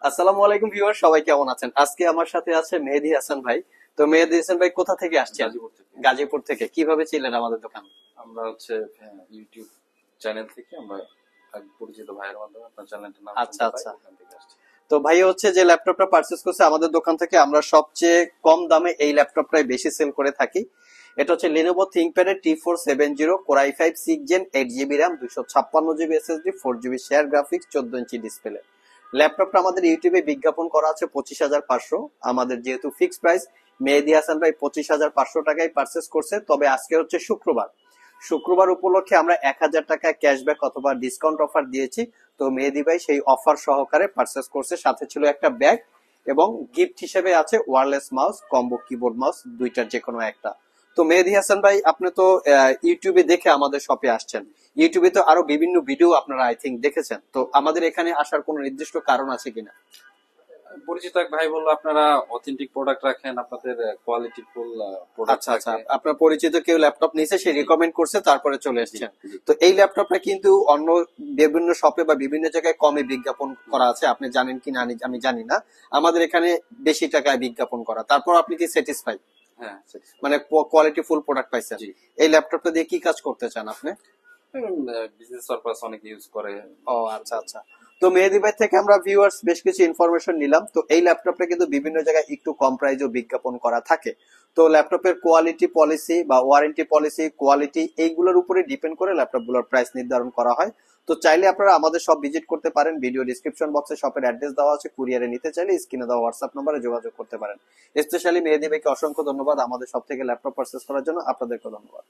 আসসালামু আলাইকুম ভিউয়ার, সবাই কেমন আছেন? আজকে আমার সাথে আছে মেহেদী হাসান ভাই। তো মেহেদী হাসান ভাই কোথা থেকে আসছেন? গাজীপুর থেকে। গাজীপুর থেকে। কিভাবে ছিলেন আমাদের দোকান? আমরা হচ্ছে ইউটিউব চ্যানেল থেকে আমরা এক পরিচিত ভাইয়ের মাধ্যমে আপনার চ্যানেলটার নাম আচ্ছা শুনতে পাই, আচ্ছা। ওখান থেকে আসছি। তো ভাই হচ্ছে যে ল্যাপটপটা পারচেজ করছে আমাদের দোকান থেকে, আমরা সবচেয়ে কম দামে এই ল্যাপটপটাই বেশি সেল করে থাকি। এটা হচ্ছে Lenovo ThinkPad এর T470 Core i5 6 Gen 8GB RAM 256GB SSD 4GB share graphics 14 inch display. ল্যাপটপটা আমাদের ইউটিউবে বিজ্ঞাপন করা আছে 25,500। আমাদের যেহেতু ফিক্সড প্রাইস, মেহেদী হাসান ভাই 25,500 টাকায় পারচেজ করছে। তবে আজকে হচ্ছে শুক্রবার, শুক্রবার উপলক্ষে আমরা 1,000 টাকা ক্যাশব্যাক অথবা ডিসকাউন্ট অফার দিয়েছি। তো মেহেদী ভাই সেই অফার সহকারে পারচেস করছে, সাথে ছিল একটা ব্যাগ এবং গিফট হিসেবে আছে wireless mouse, combo keyboard mouse, দুইটার যে কোনো একটা। তো মেহেদী হাসান ভাই, আপনি তো ইউটিউবে দেখে আমাদের শপে আসছেন। ইউটিউবে তো আরো বিভিন্ন ভিডিও আপনারা আই থিঙ্ক দেখেছেন, তো আমাদের এখানে আসার কোনো নির্দিষ্ট কারণ আছে কিনা? পরিচিত এক ভাই বললো আপনারা অথেন্টিক প্রোডাক্ট রাখেন, আপনাদের কোয়ালিটি ফুল প্রোডাক্ট আচ্ছা আচ্ছা, থাকে। আপনার পরিচিত কেউ ল্যাপটপ নিয়েছে, সে রিকমেন্ড করছে, তারপরে চলে এসেছেন। তো এই ল্যাপটপটা কিন্তু অন্য বিভিন্ন শপে বা বিভিন্ন জায়গায় কমে বিজ্ঞাপন করা আছে, আপনি জানেন কি না আমি জানি না। আমাদের এখানে বেশি টাকায় বিজ্ঞাপন করা, তারপর আপনি কি স্যাটিসফাই? হ্যাঁ, মানে কোয়ালিটি ফুল প্রোডাক্ট পাইছেন। জি। এই ল্যাপটপটা দিয়ে কি কাজ করতে চান আপনি? বিজনেস পারপাস অনেকে ইউজ করে। ও আচ্ছা আচ্ছা। তো মেহেদী ভাই থেকে আমরা ভিউয়ার্স বেশ কিছু ইনফরমেশন নিলাম। তো এই ল্যাপটপটা কিন্তু বিভিন্ন জায়গায় একটু কম প্রাইসেও বিজ্ঞাপন করা থাকে। তো ল্যাপটপের কোয়ালিটি পলিসি বা ওয়ারেন্টি পলিসি, কোয়ালিটি, এইগুলোর উপরে ডিপেন্ড করে ল্যাপটপগুলোর প্রাইস নির্ধারণ করা হয়। তো চাইলে আপনারা আমাদের সব ভিজিট করতে পারেন। ভিডিও ডিসক্রিপশন বক্সে শপের অ্যাড্রেস দেওয়া আছে, কুরিয়ারে নিতে চাইলে স্ক্রিনে দেওয়া হোয়াটসঅ্যাপ নম্বরে যোগাযোগ করতে পারেন। স্পেশালি মেহেদী ভাইকে অসংখ্য ধন্যবাদ আমাদের সব থেকে ল্যাপটপ পারচেস করার জন্য। আপনাদেরকে ধন্যবাদ।